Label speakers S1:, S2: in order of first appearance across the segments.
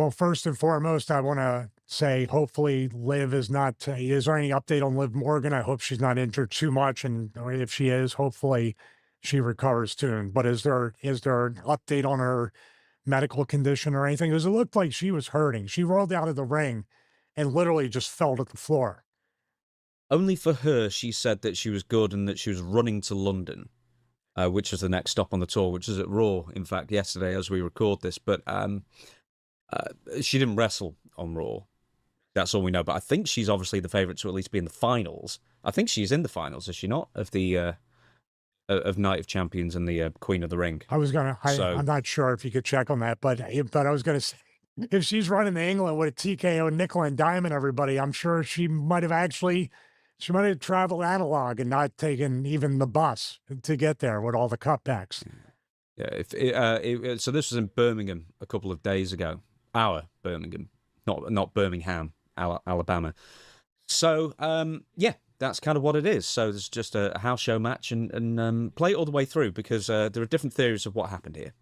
S1: Well, first and foremost, I want to say hopefully Liv is not. Is there any update on Liv Morgan? I hope she's not injured too much, and or if she is, hopefully she recovers soon. But is there an update on her medical condition or anything? Because it looked like she was hurting. She rolled out of the ring and literally just fell to the floor.
S2: Only for her, she said that she was good and that she was running to London, which was the next stop on the tour, which is at Raw, in fact, yesterday as we record this. But she didn't wrestle on Raw. That's all we know. But I think she's obviously the favourite to at least be in the finals. I think she's in the finals, is she not? Of the of Night of Champions and the Queen of the Ring.
S1: I'm not sure if you could check on that, but I was gonna say, if she's running to England with a TKO nickel and diamond, everybody, I'm sure she might have traveled analog and not taken even the bus to get there with all the cutbacks.
S2: Yeah, so this was in Birmingham a couple of days ago. Our Birmingham, not Birmingham, Alabama. So yeah, that's kind of what it is. So there's just a house show match and play it all the way through because there are different theories of what happened here.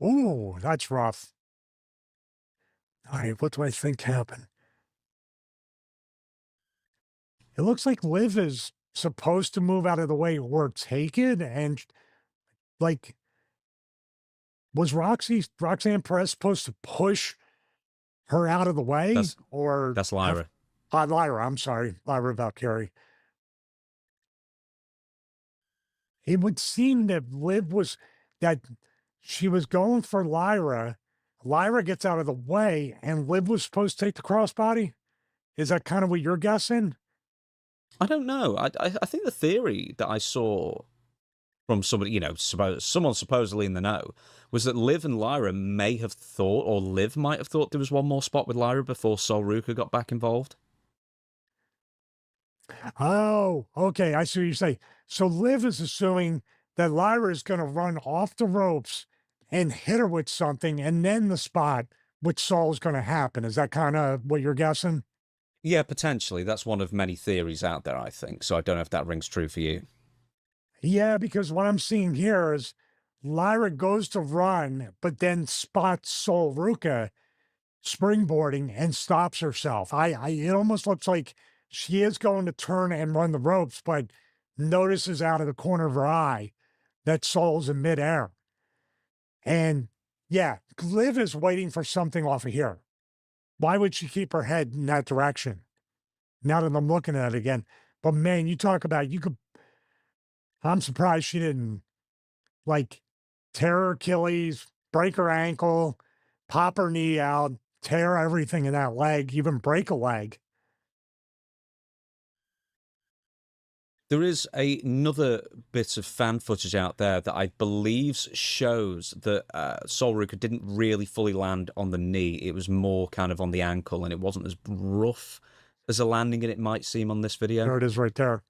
S1: Ooh, that's rough. All right, what do I think happened? It looks like Liv is supposed to move out of the way or take it, and like, was Roxanne Perez supposed to push her out of the way?
S2: That's Lyra.
S1: Lyra, I'm sorry, Lyra Valkyrie. It would seem that that she was going for Lyra. Lyra gets out of the way, and Liv was supposed to take the crossbody. Is that kind of what you're guessing?
S2: I don't know. I think the theory that I saw from somebody, someone supposedly in the know, was that Liv and Lyra may have thought, or Liv might have thought there was one more spot with Lyra before Sol Ruka got back involved.
S1: Oh, okay. I see what you're saying. So Liv is assuming that Lyra is going to run off the ropes and hit her with something, and then the spot with Sol is going to happen. Is that kind of what you're guessing?
S2: Yeah, potentially. That's one of many theories out there, I think. So I don't know if that rings true for you.
S1: Yeah, because what I'm seeing here is Lyra goes to run, but then spots Sol Ruka springboarding and stops herself. It almost looks like she is going to turn and run the ropes, but notices out of the corner of her eye that Sol's in midair. And yeah, Liv is waiting for something off of here. Why would she keep her head in that direction? Now that I'm looking at it again. But man, you talk about I'm surprised she didn't like tear her Achilles, break her ankle, pop her knee out, tear everything in that leg, even break a leg.
S2: There is another bit of fan footage out there that I believe shows that Sol Ruka didn't really fully land on the knee. It was more kind of on the ankle, and it wasn't as rough as a landing as it might seem on this video.
S1: There it is right there.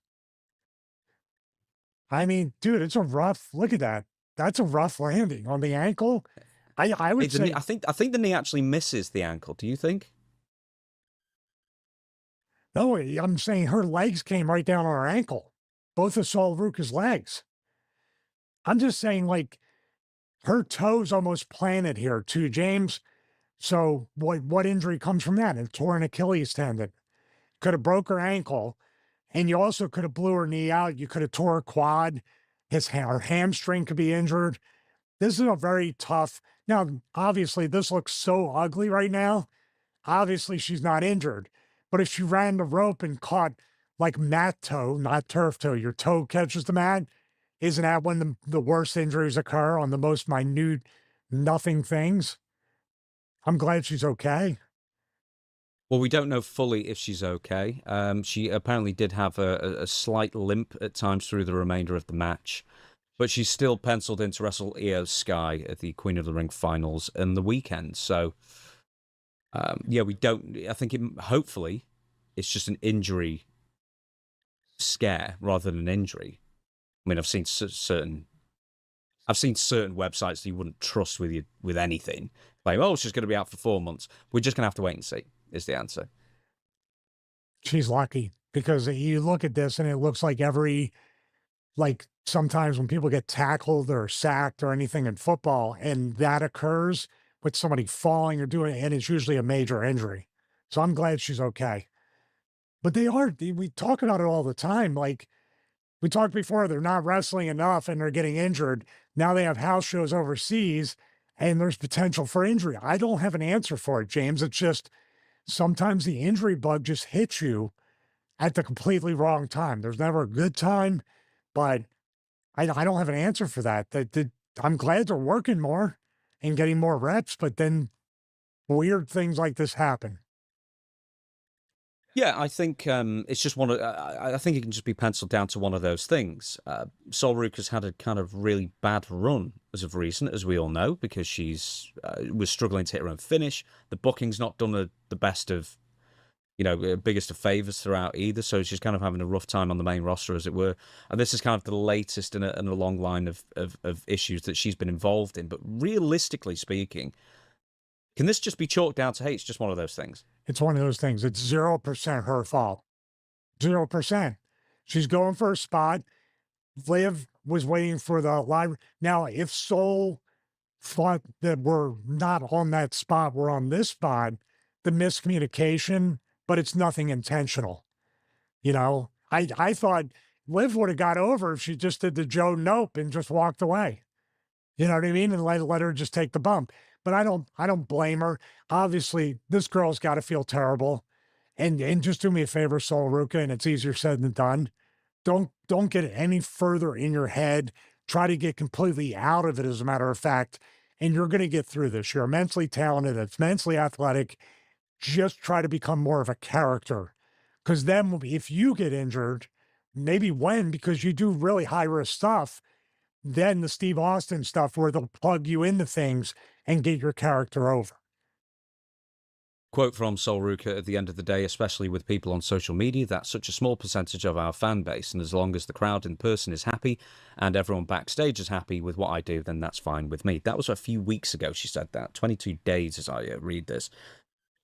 S1: I mean, dude, it's a rough, look at that. That's a rough landing on the ankle. I would say,
S2: I think the knee actually misses the ankle. Do you think?
S1: no, I'm saying her legs came right down on her ankle, both of Sol Ruka's legs. I'm just saying, like, her toes almost planted here too, James. So what injury comes from that? A torn Achilles tendon. Could have broke her ankle, and you also could have blew her knee out. You could have tore her quad. Her hamstring could be injured. This is a very tough. Now, obviously, this looks so ugly right now. Obviously, she's not injured. But if she ran the rope and caught like mat toe, not turf toe, your toe catches the mat, isn't that when the worst injuries occur on the most minute, nothing things? I'm glad she's okay.
S2: Well, we don't know fully if she's okay. She apparently did have a slight limp at times through the remainder of the match, but she's still penciled in to wrestle Io Sky at the Queen of the Ring finals in the weekend. So, yeah, we don't. I think hopefully it's just an injury scare rather than an injury. I mean, I've seen certain websites that you wouldn't trust with anything. Like, oh, she's going to be out for 4 months. We're just going to have to wait and see. Is the answer.
S1: She's lucky because you look at this and it looks like sometimes when people get tackled or sacked or anything in football and that occurs, with somebody falling or doing it, and it's usually a major injury. So I'm glad she's okay. But we talk about it all the time. Like we talked before, they're not wrestling enough and they're getting injured. Now they have house shows overseas and there's potential for injury. I don't have an answer for it, James. It's just sometimes the injury bug just hits you at the completely wrong time. There's never a good time, but I don't have an answer for that. I'm glad they're working more and getting more reps, but then weird things like this happen.
S2: Yeah, I think it's just one of. I think it can just be penciled down to one of those things. Solrook has had a kind of really bad run as of recent, as we all know, because she's was struggling to hit her own finish. The booking's not done the best of, biggest of favors throughout either. So she's kind of having a rough time on the main roster, as it were. And this is kind of the latest in a long line of issues that she's been involved in. But realistically speaking, can this just be chalked down to, hey, it's just one of those things?
S1: It's one of those things. It's 0% her fault. 0%. She's going for a spot. Liv was waiting for the live. Now, if Soul thought that we're not on that spot, we're on this spot, the miscommunication, but it's nothing intentional. I thought Liv would have got over if she just did the Joe Nope and just walked away. You know what I mean? And let her just take the bump. But I don't blame her. Obviously, this girl's got to feel terrible. And just do me a favor, Sol Ruka, and it's easier said than done. Don't get any further in your head. Try to get completely out of it, as a matter of fact, and you're going to get through this. You're immensely talented. It's immensely athletic. Just try to become more of a character, because then if you get injured, maybe when because you do really high risk stuff, then the Steve Austin stuff where they'll plug you into things and get your character over.
S2: Quote from Solruka: at the end of the day, especially with people on social media, that's such a small percentage of our fan base. And as long as the crowd in person is happy and everyone backstage is happy with what I do, then that's fine with me. That was a few weeks ago she said that. 22 days as I read this.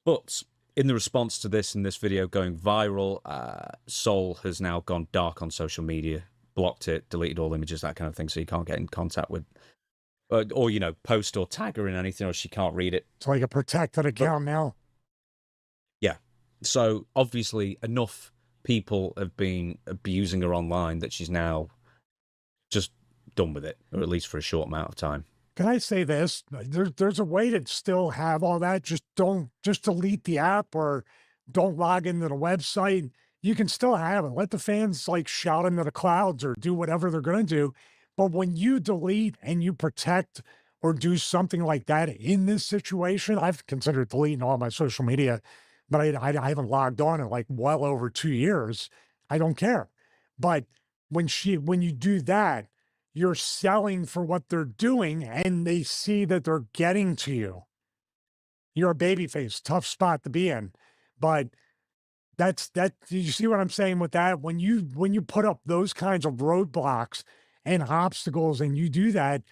S2: But in the response to this, in this video going viral, Sol has now gone dark on social media, blocked it, deleted all images, that kind of thing, so you can't get in contact with, or post or tag her in anything, or she can't read it.
S1: It's like a protected
S2: But
S1: account now.
S2: yeah. So obviously enough people have been abusing her online that she's now just done with it, or at least for a short amount of time.
S1: Can I say this? There's a way to still have all that. Just delete the app or don't log into the website. You can still have it. Let the fans like shout into the clouds or do whatever they're going to do. But when you delete and you protect or do something like that in this situation, I've considered deleting all my social media, but I haven't logged on in like well over 2 years. I don't care. But when you do that, you're selling for what they're doing and they see that they're getting to you. You're a babyface, tough spot to be in. But that you see what I'm saying with that? When you put up those kinds of roadblocks and obstacles and you do that,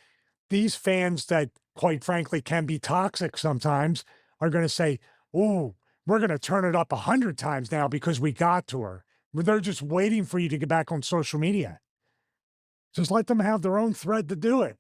S1: these fans that quite frankly can be toxic sometimes are going to say, "Oh, we're going to turn it up 100 times now because we got to her." They're just waiting for you to get back on social media. Just let them have their own thread to do it.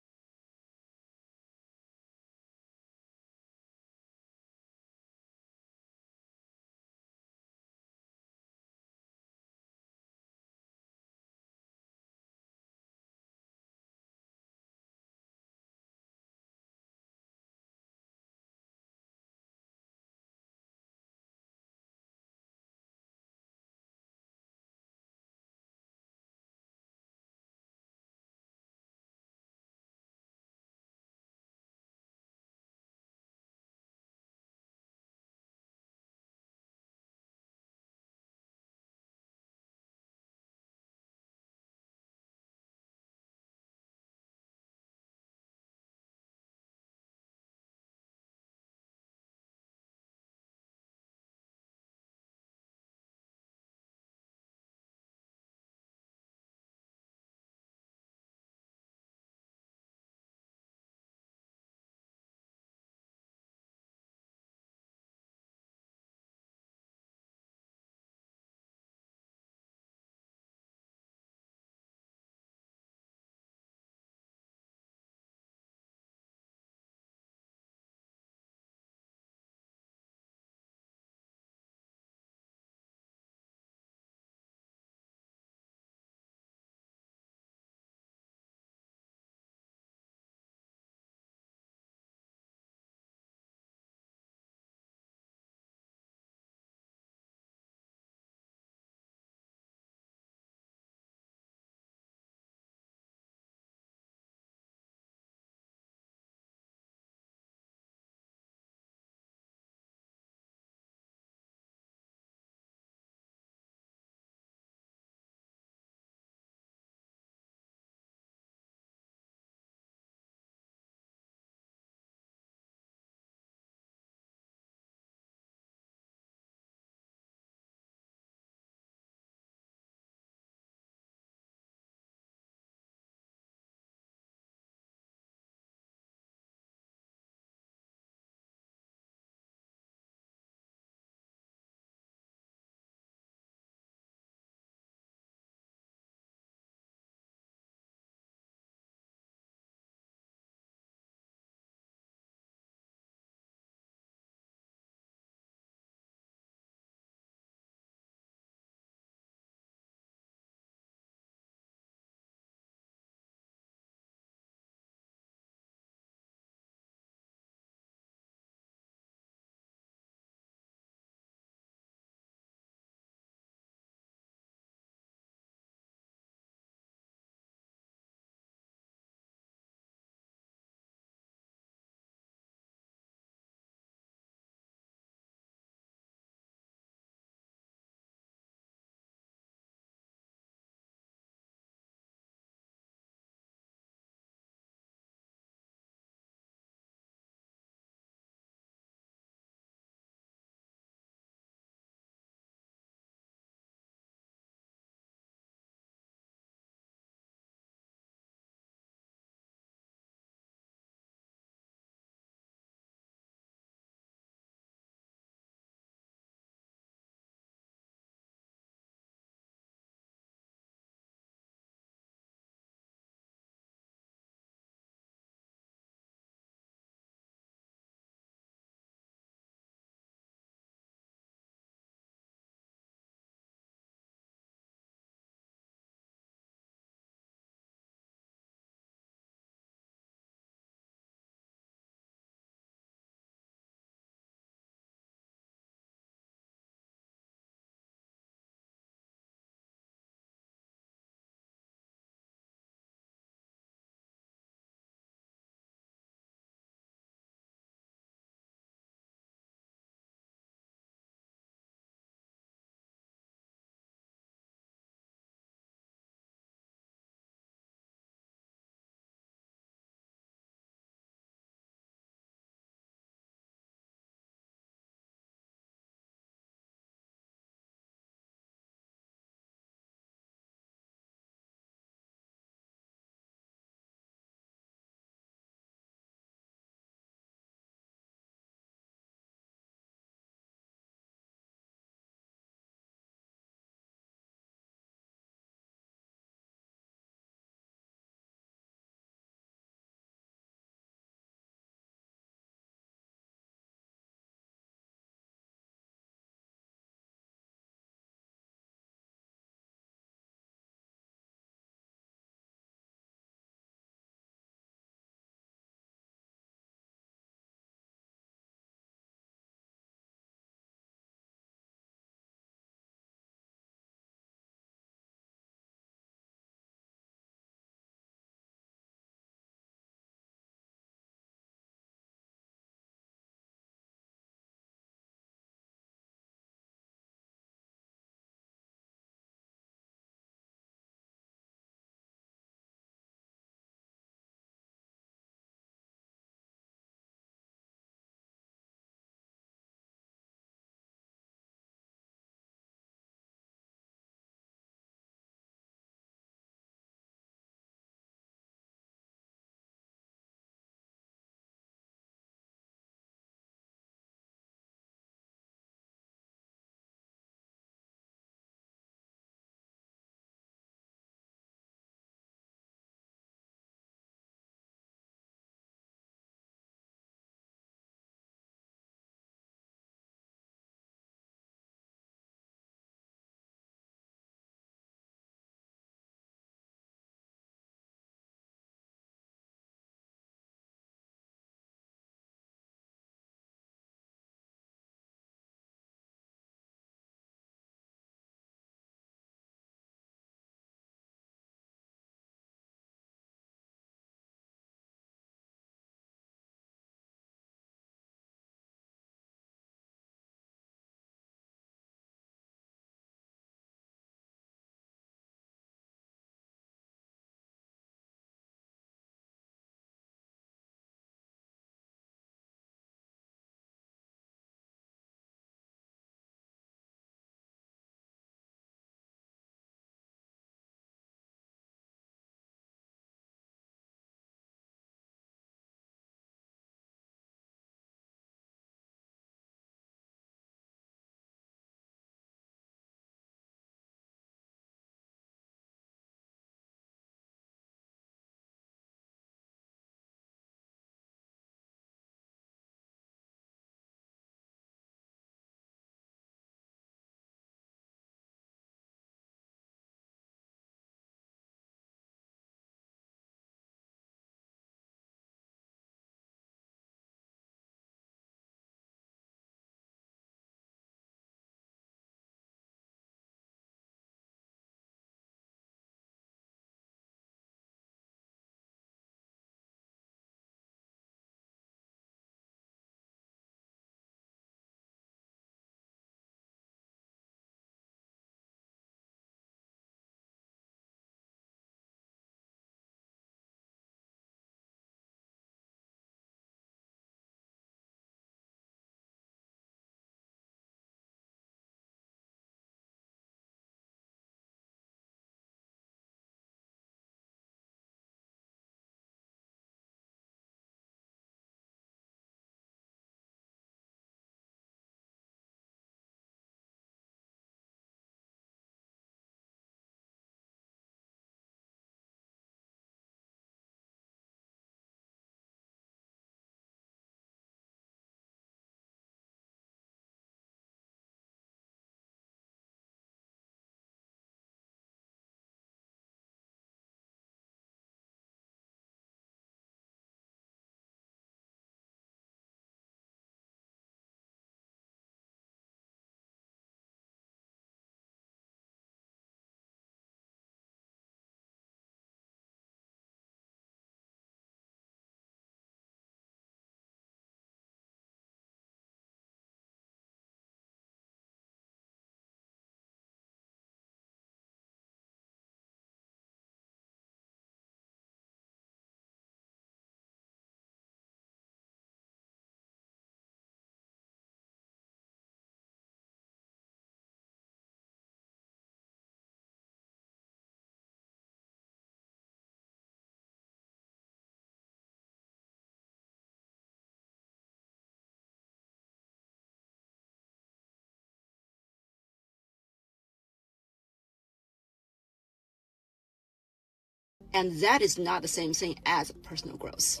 S3: And that is not the same thing as personal growth.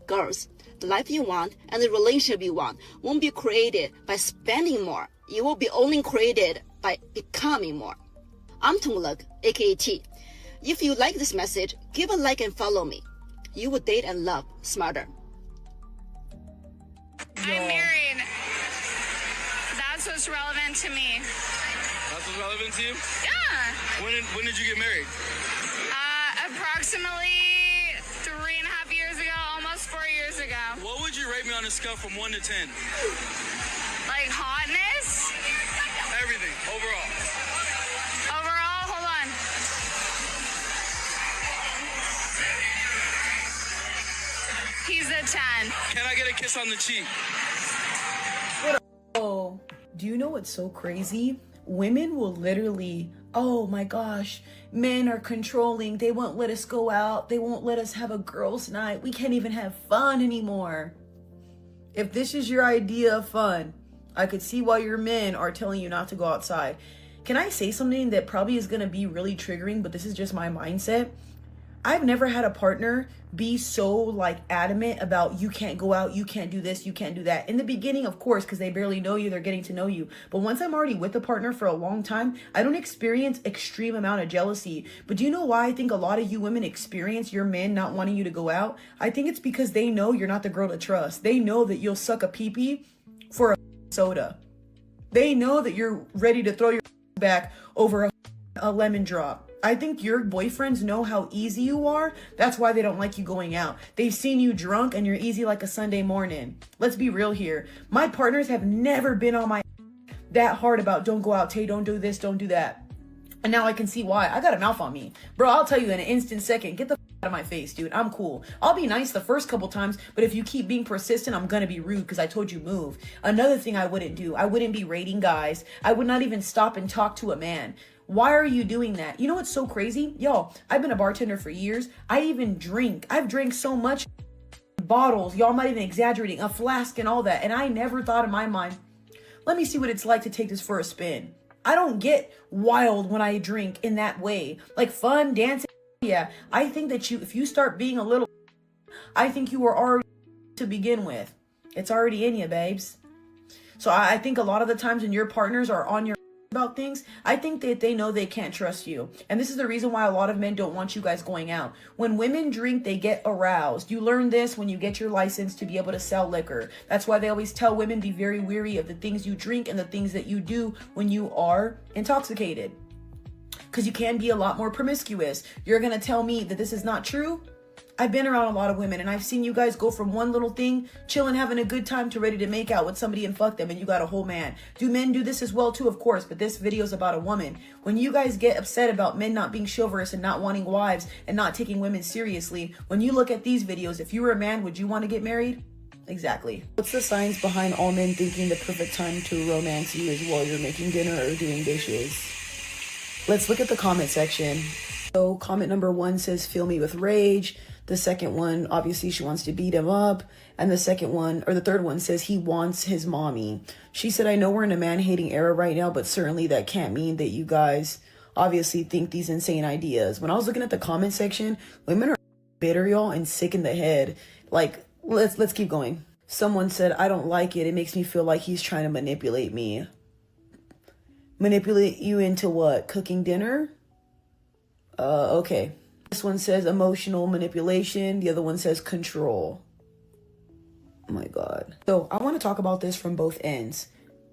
S3: Girls, the life you want and the relationship you want won't be created by spending more. It will be only created by becoming more. I'm Tungluk, aka T. If you like this message, give a like and follow me. You will date and love smarter.
S4: I'm married. That's what's relevant to me.
S5: That's what's relevant to you?
S4: Yeah.
S5: When did you get married?
S4: Approximately 3.5 years ago, almost 4 years ago.
S5: What would you rate me on a scale from 1 to 10?
S4: Like hotness?
S5: Everything, overall.
S4: Overall, hold on. He's a 10.
S5: Can I get a kiss on the cheek?
S6: Oh, do you know what's so crazy? Women will literally, oh my gosh, men are controlling. They won't let us go out. They won't let us have a girls' night. We can't even have fun anymore. If this is your idea of fun, I could see why your men are telling you not to go outside. Can I say something that probably is going to be really triggering, but this is just my mindset? I've never had a partner be so like adamant about you can't go out, you can't do this, you can't do that. In the beginning, of course, because they barely know you, they're getting to know you. But once I'm already with a partner for a long time, I don't experience extreme amount of jealousy. But do you know why I think a lot of you women experience your men not wanting you to go out? I think it's because they know you're not the girl to trust. They know that you'll suck a pee-pee for a soda. They know that you're ready to throw your back over a lemon drop. I think your boyfriends know how easy you are. That's why they don't like you going out. They've seen you drunk and you're easy like a Sunday morning. Let's be real here. My partners have never been on my that hard about don't go out, Tay, don't do this, don't do that. And now I can see why. I got a mouth on me. Bro, I'll tell you in an instant second, get the out of my face, dude. I'm cool. I'll be nice the first couple times, but if you keep being persistent, I'm gonna be rude because I told you move. Another thing I wouldn't do, I wouldn't be rating guys. I would not even stop and talk to a man. Why are you doing that? You know what's so crazy? Y'all, I've been a bartender for years. I even drink. I've drank so much bottles. Y'all might even exaggerating. A flask and all that. And I never thought in my mind, let me see what it's like to take this for a spin. I don't get wild when I drink in that way. Like fun, dancing. Yeah, I think that if you start being a little, I think you were already to begin with. It's already in you, babes. So I think a lot of the times when your partners are on your about things, I think that they know they can't trust you. And this is the reason why a lot of men don't want you guys going out. When women drink, they get aroused. You learn this when you get your license to be able to sell liquor. That's why they always tell women be very wary of the things you drink and the things that you do when you are intoxicated. Because you can be a lot more promiscuous. You're going to tell me that this is not true? I've been around a lot of women and I've seen you guys go from one little thing, chilling, having a good time, to ready to make out with somebody and fuck them and you got a whole man. Do men do this as well too? Of course, but this video is about a woman. When you guys get upset about men not being chivalrous and not wanting wives and not taking women seriously, when you look at these videos, if you were a man, would you want to get married? Exactly. What's the science behind all men thinking the perfect time to romance you is while you're making dinner or doing dishes? Let's look at the comment section. So comment number 1 says, fill me with rage. The second one, obviously she wants to beat him up. And the second one, or the third one, says he wants his mommy. She said, I know we're in a man-hating era right now, but certainly that can't mean that you guys obviously think these insane ideas. When I was looking at the comment section, women are bitter, y'all, and sick in the head. Like, let's keep going. Someone said, I don't like it. It makes me feel like he's trying to manipulate me. Manipulate you into what? Cooking dinner? Okay. This one says emotional manipulation. The other one says control. Oh my God. So I want to talk about this from both ends.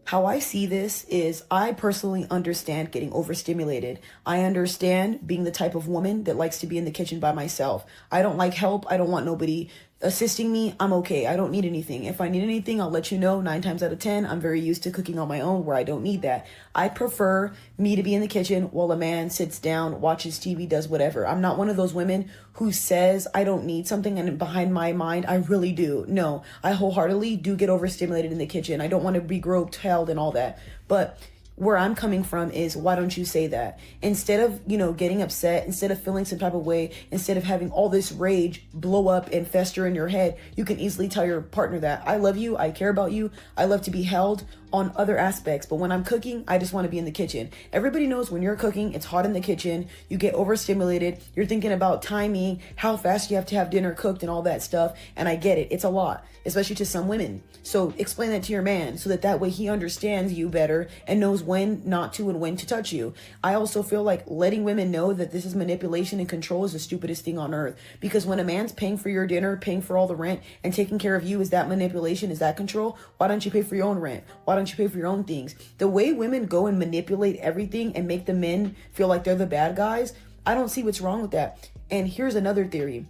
S6: How I see this is I personally understand getting overstimulated. I understand being the type of woman that likes to be in the kitchen by myself. I don't like help. I don't want nobody assisting me. I'm okay. I don't need anything. If I need anything, I'll let you know. 9 times out of 10, I'm very used to cooking on my own where I don't need that. I prefer me to be in the kitchen while a man sits down, watches TV, does whatever. I'm not one of those women who says I don't need something and behind my mind, I really do. No, I wholeheartedly do get overstimulated in the kitchen. I don't want to be groped, held, and all that. But where I'm coming from is, why don't you say that? Instead of, getting upset, instead of feeling some type of way, instead of having all this rage blow up and fester in your head, you can easily tell your partner that I love you, I care about you, I love to be held. on other aspects, but when I'm cooking, I just want to be in the kitchen. Everybody knows when you're cooking, it's hot in the kitchen, you get overstimulated, you're thinking about timing, how fast you have to have dinner cooked and all that stuff, and I get it, it's a lot, especially to some women. So explain that to your man so that way he understands you better and knows when not to and when to touch you. I also feel like letting women know that this is manipulation and control is the stupidest thing on earth, because when a man's paying for your dinner, paying for all the rent, and taking care of you, is that manipulation? Is that control? Why don't you pay for your own rent? Why don't you pay for your own things? The way women go and manipulate everything and make the men feel like they're the bad guys, I don't see what's wrong with that. And here's another theory.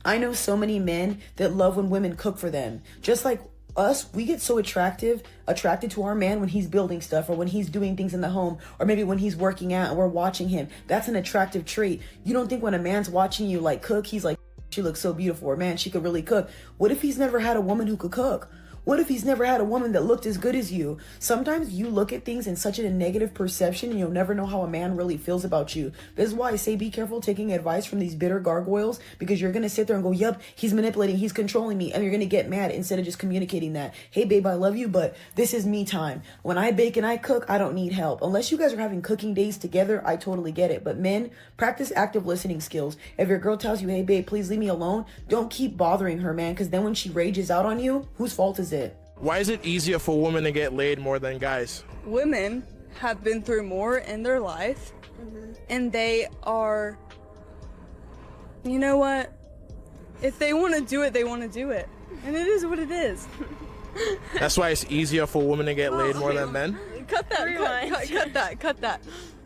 S6: I know so many men that love when women cook for them. Just like us, we get so attracted to our man when he's building stuff, or when he's doing things in the home, or maybe when he's working out and we're watching him. That's an attractive trait. You don't think when a man's watching you like cook, he's like, she looks so beautiful, or man, she could really cook. What if he's never had a woman who could cook? What if he's never had a woman that looked as good as you? Sometimes you look at things in such a negative perception and you'll never know how a man really feels about you. This is why I say be careful taking advice from these bitter gargoyles, because you're going to sit there and go, yep, he's manipulating, he's controlling me. And you're going to get mad instead of just communicating that, hey babe, I love you, but this is me time. When I bake and I cook, I don't need help. Unless you guys are having cooking days together, I totally get it. But men, practice active listening skills. If your girl tells you, hey babe, please leave me alone, don't keep bothering her, man, because then when she rages out on you, whose fault is it?
S7: Why is it easier for women to get laid more than guys?
S8: Women have been through more in their life, and they are, you know what? If they want to do it, they want to do it. And it is what it is.
S7: That's why it's easier for women to get laid more than men?
S8: Cut that, cut that.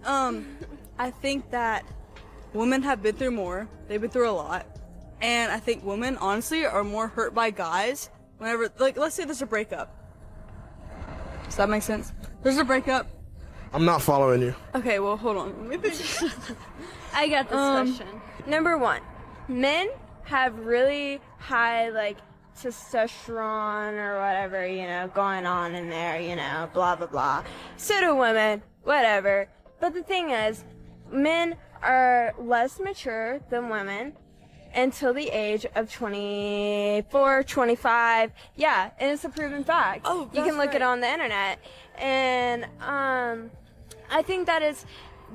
S8: I think that women have been through more. They've been through a lot. And I think women, honestly, are more hurt by guys whenever, like, let's say there's a breakup. Does that make sense? There's a breakup.
S7: I'm not following you.
S8: Okay, well, hold on. Let me think.
S9: I got this question. Number one, men have really high, like, testosterone or whatever, you know, going on in there, you know, blah, blah, blah. So do women, whatever. But the thing is, men are less mature than women until the age of 24, 25. Yeah, and it's a proven fact.
S8: Oh,
S9: you can look it on the internet. And I think that is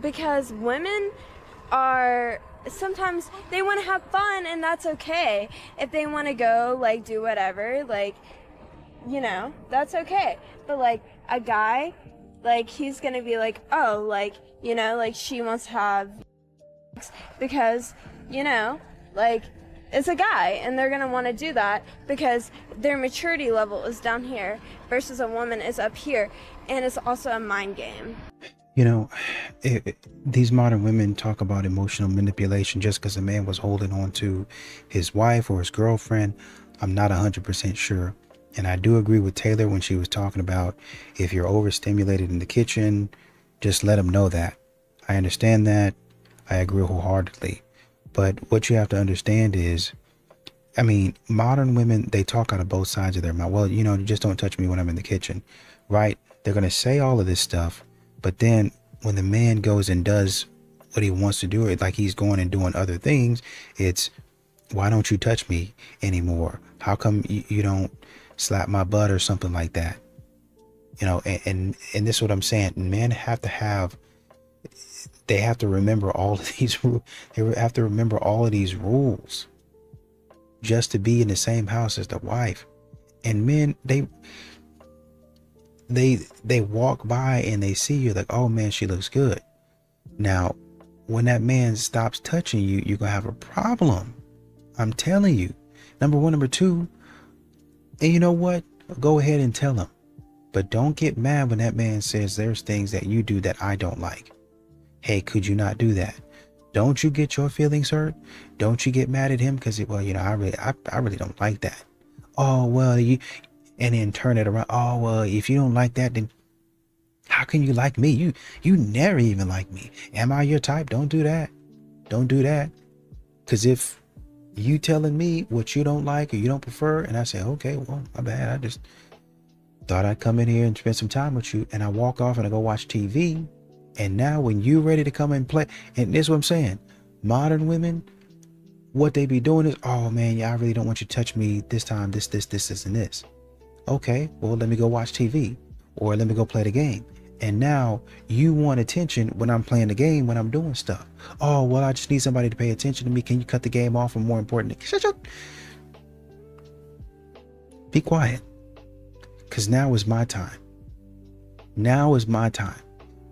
S9: because women are, sometimes they want to have fun, and that's okay. If they want to go, like, do whatever, like, you know, that's okay. But, like, a guy, like, he's going to be like, oh, like, you know, like, she wants to have because, you know, like, it's a guy, and they're going to want to do that because their maturity level is down here versus a woman is up here, and it's also a mind game.
S10: You know, these modern women talk about emotional manipulation just because a man was holding on to his wife or his girlfriend. I'm not 100% sure. And I do agree with Taylor when she was talking about if you're overstimulated in the kitchen, just let them know that. I understand that. I agree wholeheartedly. But what you have to understand is, I mean, modern women, they talk out of both sides of their mouth. Well, you know, just don't touch me when I'm in the kitchen, right? They're going to say all of this stuff. But then when the man goes and does what he wants to do, like he's going and doing other things, it's, why don't you touch me anymore? How come you don't slap my butt or something like that? You know, and this is what I'm saying. Men have to have, they have to remember all of these, they have to remember all of these rules just to be in the same house as the wife. And men, they walk by and they see you like, oh man, she looks good. Now, when that man stops touching you, you're gonna have a problem. I'm telling you. Number one. Number two, and you know what? Go ahead and tell him. But don't get mad when that man says there's things that you do that I don't like. Hey, could you not do that? Don't you get your feelings hurt? Don't you get mad at him because, well, you know, I really don't like that. Oh, well, and then turn it around. Oh, well, if you don't like that, then how can you like me? You never even like me. Am I your type? Don't do that. Don't do that. Because if you telling me what you don't like or you don't prefer, and I say, okay, well, my bad. I just thought I'd come in here and spend some time with you, and I walk off and I go watch TV. And now when you ready to come and play, and this is what I'm saying, modern women, what they be doing is, oh man, yeah, I really don't want you to touch me this time, this, and this. Okay, well, let me go watch TV. or let me go play the game. And now you want attention when I'm playing the game, when I'm doing stuff. Oh, well, I just need somebody to pay attention to me. Can you cut the game off for more important things? Shut. Be quiet. Because now is my time. Now is my time.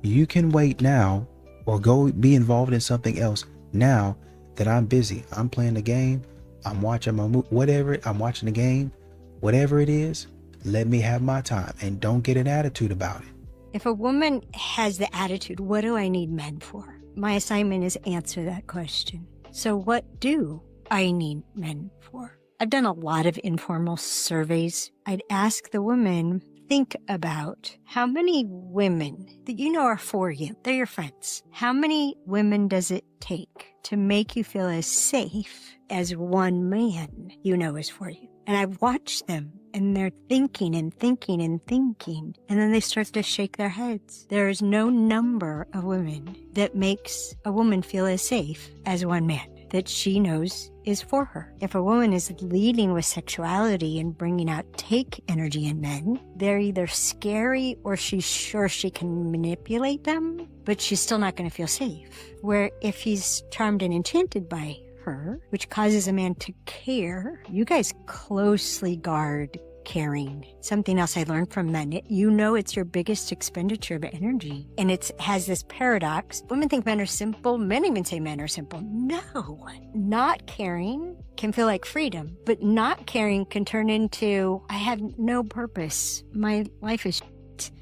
S10: You can wait now or go be involved in something else now that I'm busy. I'm playing the game. I'm watching my movie, whatever. I'm watching the game, whatever it is. Let me have my time and don't get an attitude about it.
S11: If a woman has the attitude, what do I need men for? My assignment is answer that question. So what do I need men for? I've done a lot of informal surveys. I'd ask the women, think about how many women that you know are for you. They're your friends. How many women does it take to make you feel as safe as one man you know is for you? And I've watched them, and they're thinking and thinking and thinking, and then they start to shake their heads. There is no number of women that makes a woman feel as safe as one man that she knows is for her. If a woman is leading with sexuality and bringing out take energy in men, they're either scary or she's sure she can manipulate them, but she's still not going to feel safe. Where if he's charmed and enchanted by her, which causes a man to care, you guys closely guard caring. Something else I learned from men, you know it's your biggest expenditure of energy. And it has this paradox. Women think men are simple. Men even say men are simple. No. Not caring can feel like freedom, but not caring can turn into, I have no purpose. My life is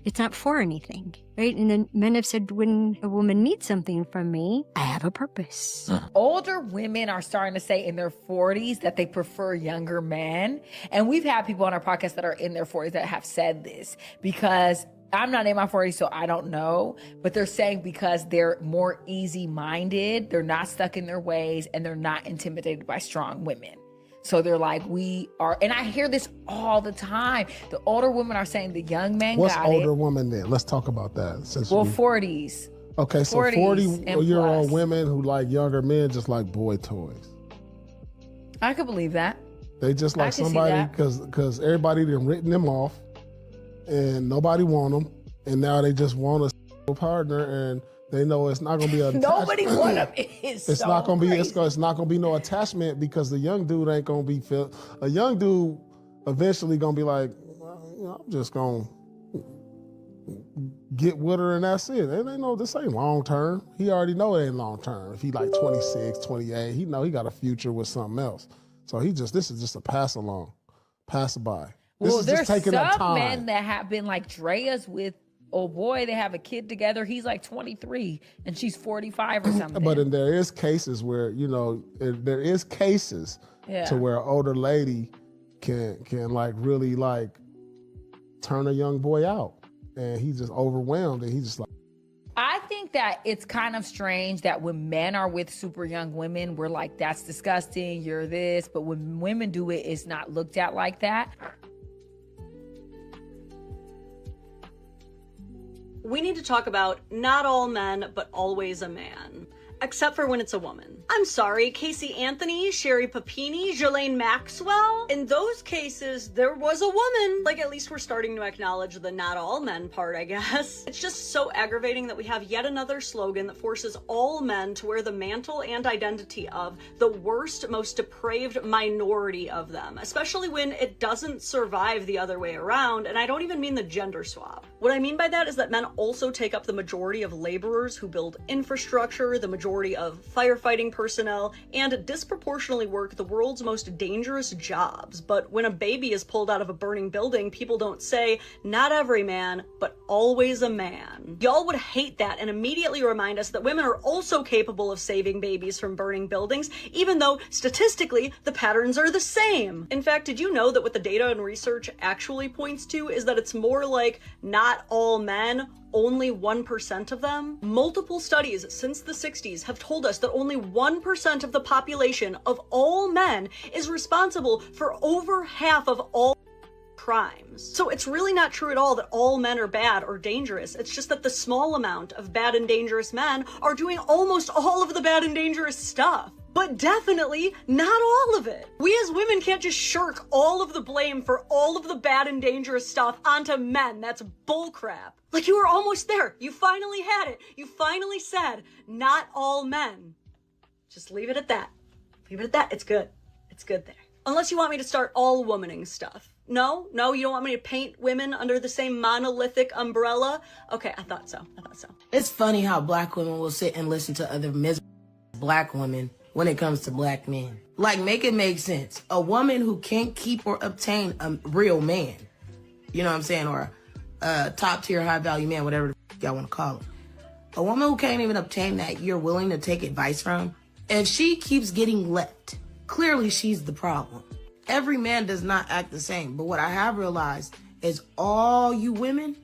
S11: it's not for anything, right? And then men have said, when a woman needs something from me, I have a purpose.
S12: Older women are starting to say in their 40s that they prefer younger men. And we've had people on our podcast that are in their 40s that have said this, because I'm not in my 40s, so I don't know. But they're saying because they're more easy-minded, they're not stuck in their ways, and they're not intimidated by strong women. So they're like, we are, and I hear this all the time. The older women are saying the young men
S13: What's
S12: got
S13: older
S12: it.
S13: woman then? Let's talk about that. Since
S12: Well, 40s.
S13: Okay, so 40-year-old women who like younger men just like boy toys.
S12: I could believe that.
S13: They just like somebody because everybody done written them off, and nobody want them, and now they just want a partner, and they know it's not gonna be a
S12: nobody want them. It's so
S13: not gonna be
S12: crazy.
S13: it's not gonna be no attachment, because the young dude ain't gonna be a young dude eventually gonna be like, well, I'm just gonna get with her and that's it. They know this ain't long term. He already know it ain't long term. If he like 26, 28, he know he got a future with something else. So this is just a pass along, pass by.
S12: Well,
S13: is
S12: there's
S13: just taking up
S12: some
S13: time.
S12: men that have been like Drea's with, oh boy, they have a kid together. He's like 23 and she's 45 or something.
S13: But there is cases where, there is cases to where an older lady can like really like turn a young boy out, and he's just overwhelmed, and he's just like.
S12: I think that it's kind of strange that when men are with super young women, we're like, that's disgusting, you're this. But when women do it, it's not looked at like that.
S14: We need to talk about not all men, but always a man. Except for when it's a woman. I'm sorry, Casey Anthony, Sherry Papini, Ghislaine Maxwell. In those cases, there was a woman. Like, at least we're starting to acknowledge the not all men part, I guess. It's just so aggravating that we have yet another slogan that forces all men to wear the mantle and identity of the worst, most depraved minority of them, especially when it doesn't survive the other way around, and I don't even mean the gender swap. What I mean by that is that men also take up the majority of laborers who build infrastructure, the majority of firefighting personnel, and disproportionately work the world's most dangerous jobs. But when a baby is pulled out of a burning building, people don't say, not every man, but always a man. Y'all would hate that and immediately remind us that women are also capable of saving babies from burning buildings, even though statistically the patterns are the same. In fact, did you know that what the data and research actually points to is that it's more like not all men, only 1% of them? Multiple studies since the 60s have told us that only 1% of the population of all men is responsible for over half of all crimes. So it's really not true at all that all men are bad or dangerous. It's just that the small amount of bad and dangerous men are doing almost all of the bad and dangerous stuff. but definitely not all of it. We as women can't just shirk all of the blame for all of the bad and dangerous stuff onto men. That's bullcrap. Like, you were almost there. You finally had it. You finally said, not all men. Just leave it at that. Leave it at that. It's good. It's good there. Unless you want me to start all womaning stuff. No, you don't want me to paint women under the same monolithic umbrella? Okay, I thought so.
S15: It's funny how black women will sit and listen to other miserable black women when it comes to black men. Like, make it make sense. A woman who can't keep or obtain a real man, you know what I'm saying, or a top tier, high value man, whatever the y'all want to call it. A woman who can't even obtain that you're willing to take advice from, if she keeps getting left, clearly she's the problem. Every man does not act the same, but what I have realized is all you women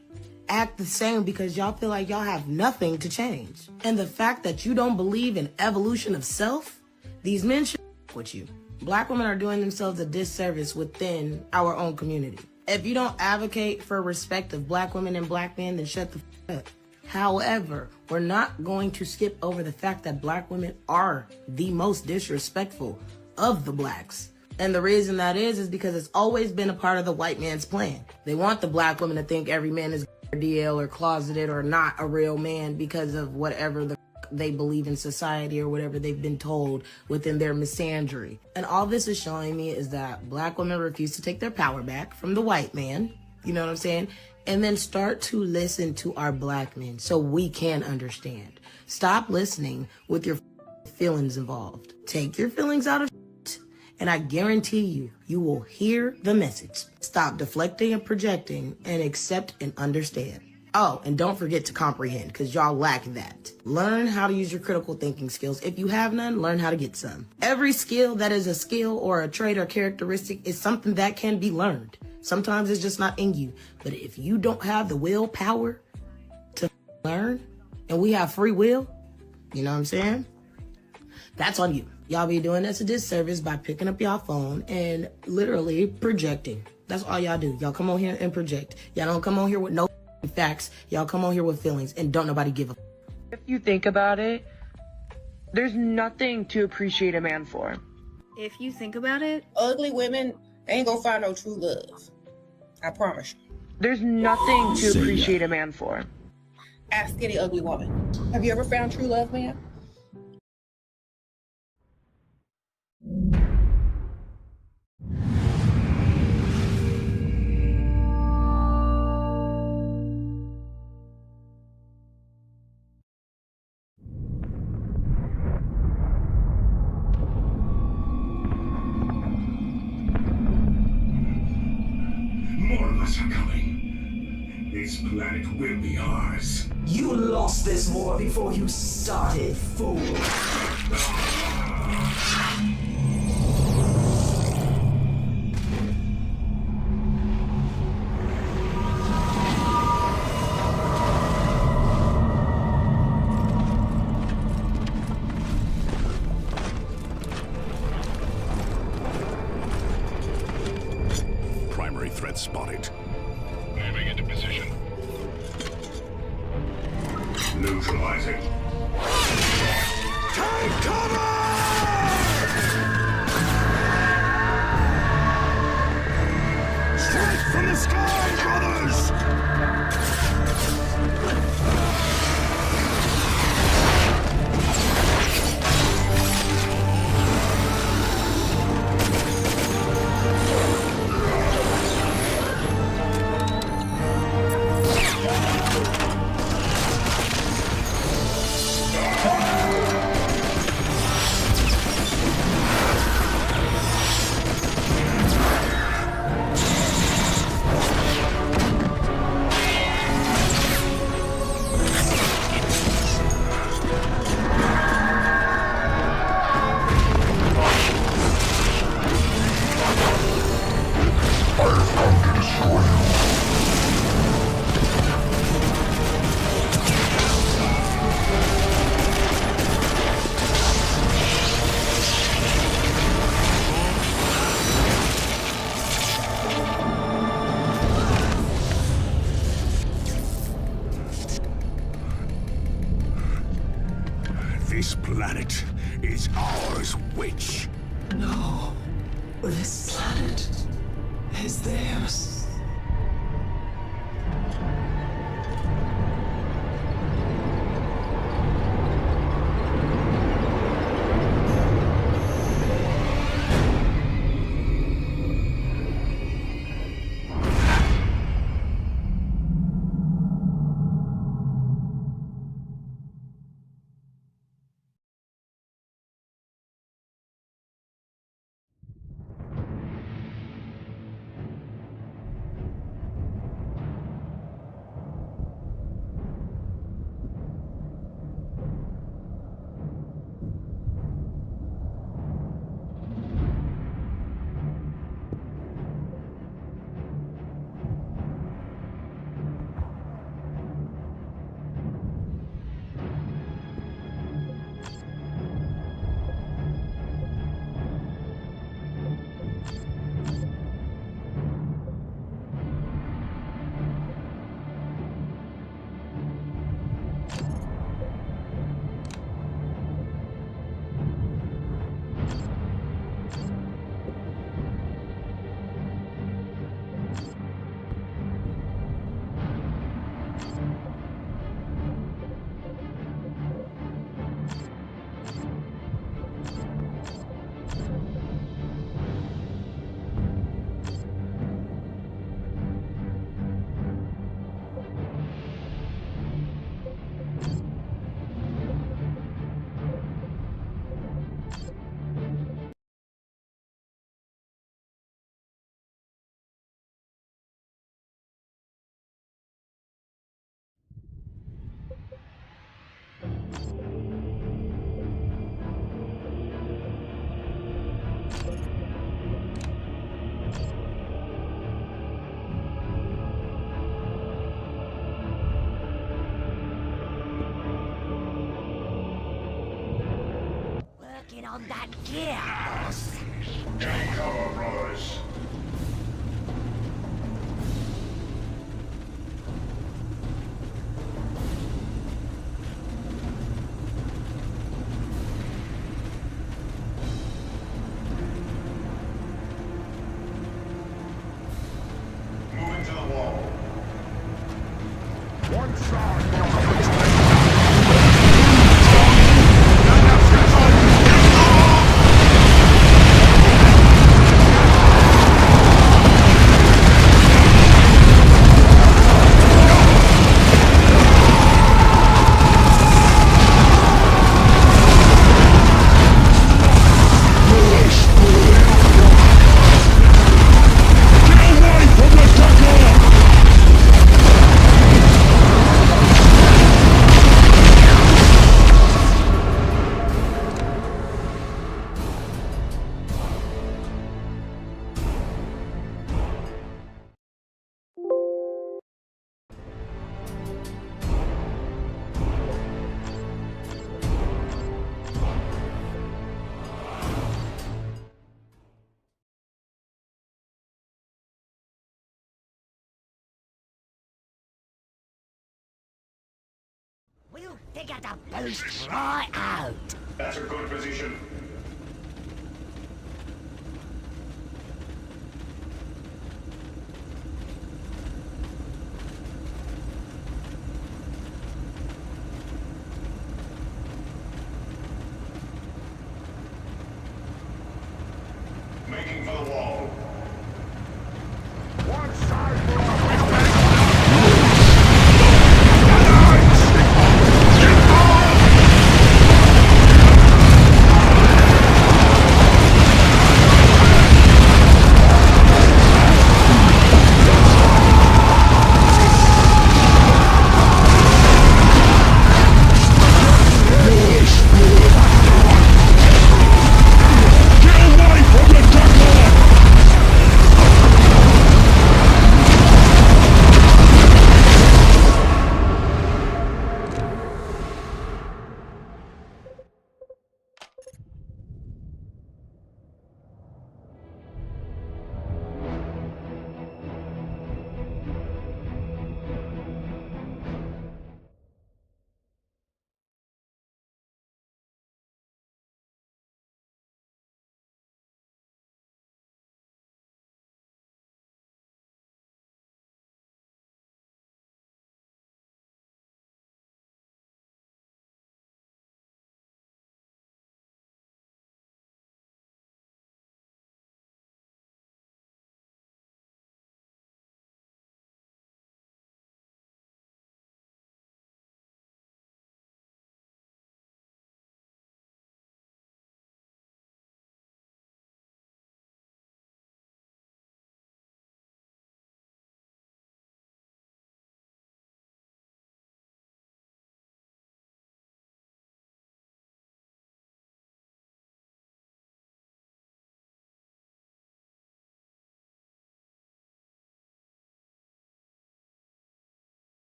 S15: act the same because y'all feel like y'all have nothing to change. And the fact that you don't believe in evolution of self, these men should with you. Black women are doing themselves a disservice within our own community. If you don't advocate for respect of black women and black men, then shut the f up. However, we're not going to skip over the fact that black women are the most disrespectful of the blacks. And the reason that is because it's always been a part of the white man's plan. They want the black women to think every man is DL or closeted or not a real man because of whatever the they believe in society or whatever they've been told within their misandry. And all this is showing me is that black women refuse to take their power back from the white man, you know what I'm saying? And then start to listen to our black men so we can understand. Stop listening with your feelings involved. Take your feelings out of and I guarantee you, you will hear the message. Stop deflecting and projecting and accept and understand. Oh, and don't forget to comprehend because y'all lack that. Learn how to use your critical thinking skills. If you have none, learn how to get some. Every skill that is a skill or a trait or characteristic is something that can be learned. Sometimes it's just not in you. But if you don't have the willpower to learn, and we have free will, you know what I'm saying? That's on you. Y'all be doing us a disservice by picking up y'all phone and literally projecting. That's all y'all do. Y'all come on here and project. Y'all don't come on here with no facts. Y'all come on here with feelings and don't nobody give a.
S16: If you think about it, there's nothing to appreciate a man for.
S17: If you think about it,
S18: ugly women ain't gonna find no true love. I promise you.
S16: There's nothing to appreciate a man for.
S18: Ask any ugly woman. Have you ever found true love, man?
S19: More of us are coming. This planet will be ours.
S20: You lost this war before you started, fool.
S19: Primary threat spotted. Moving into position. Neutralizing. Take cover! Strike from the sky, brothers! This planet is ours, witch.
S20: No. This planet is theirs. Working on that gear, boss.
S19: Take cover, brothers. Moving to the wall. One side.
S20: We'll figure the boost right out.
S19: That's a good position. Making for the wall. One side,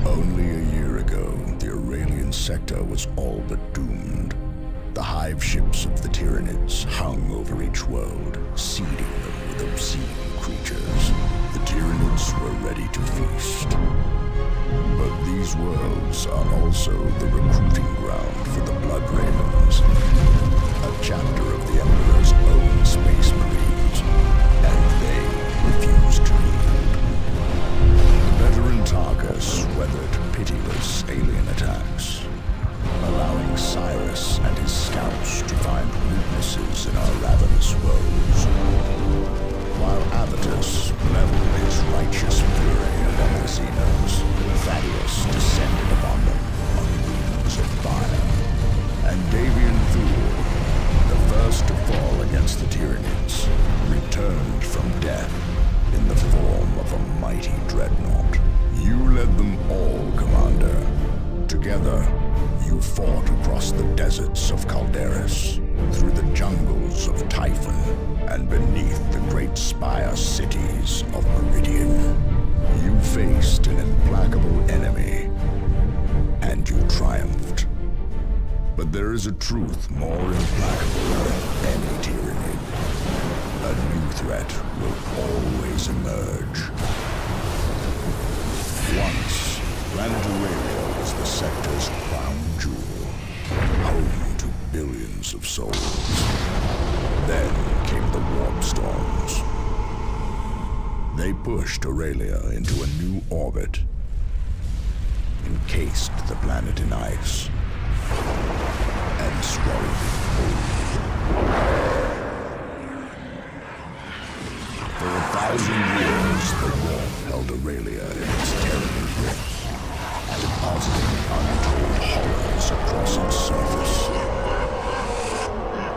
S19: Only a year ago, the Aurelian sector was all but doomed. The hive ships of the Tyranids hung over each world, seeding them with obscene creatures. The Tyranids were ready to feast. But these worlds are also the recruiting ground for the Blood Ravens, a chapter of the Emperor's own Space Marines, and they refuse to yield. The veteran Tarkus weathered pitiless alien attacks, allowing Cyrus and his scouts to find weaknesses in our ravenous foes, while Avitus leveled his righteous fury among the Xenos. Thaddeus descended upon them on wings of fire, and Davian Thule, the first to fall against the Tyranids, returned from death in the form of a mighty dreadnought. You led them all, Commander. Together, you fought across the deserts of Calderis, through the jungles of Typhon, and beneath the great spire cities of Meridian. You faced an implacable enemy, and you triumphed. But there is a truth more implacable than any tyranny. A new threat will always emerge. Once, Planet Aurelia was the sector's crown jewel, home to billions of souls. Then came the warp storms. They pushed Aurelia into a new orbit, encased the planet in ice, and swallowed it whole. For 1,000 years, the warp held Aurelia in its terrible grip, depositing untold horrors across its surface.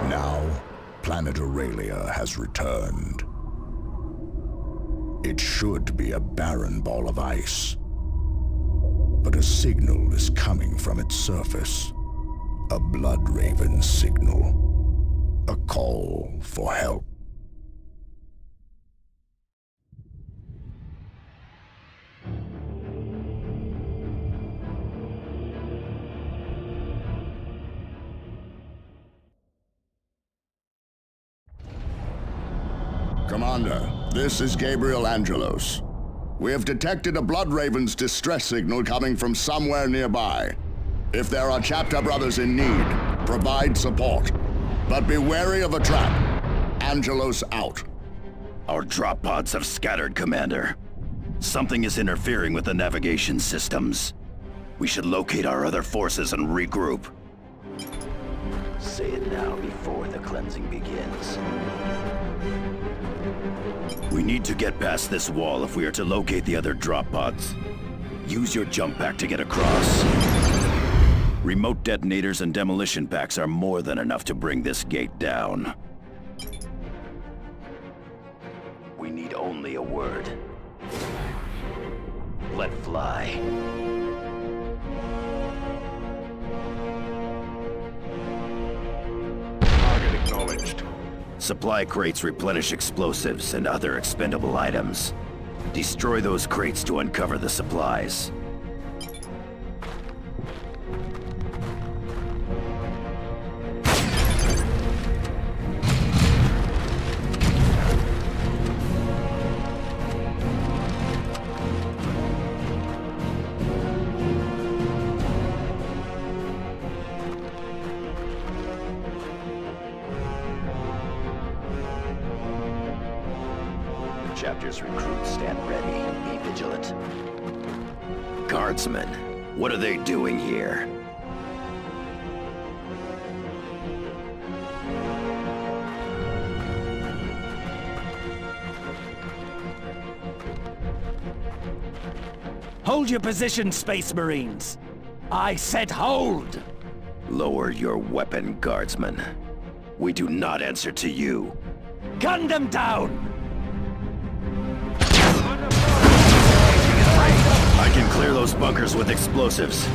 S19: Now, planet Aurelia has returned. It should be a barren ball of ice, but a signal is coming from its surface. A Blood Raven signal. A call for help. Commander, this is Gabriel Angelos. We have detected a Blood Raven's distress signal coming from somewhere nearby. If there are chapter brothers in need, provide support. But be wary of a trap. Angelos out.
S21: Our drop pods have scattered, Commander. Something is interfering with the navigation systems. We should locate our other forces and regroup. Say it now before the cleansing begins. We need to get past this wall if we are to locate the other drop pods. Use your jump pack to get across. Remote detonators and demolition packs are more than enough to bring this gate down. We need only a word. Let fly.
S19: Target acknowledged.
S21: Supply crates replenish explosives and other expendable items. Destroy those crates to uncover the supplies. Chapter's recruits stand ready. Be vigilant. Guardsmen, what are they doing here?
S22: Hold your position, Space Marines. I said hold!
S21: Lower your weapon, Guardsmen. We do not answer to you.
S22: Gun them down!
S21: I can clear those bunkers with explosives.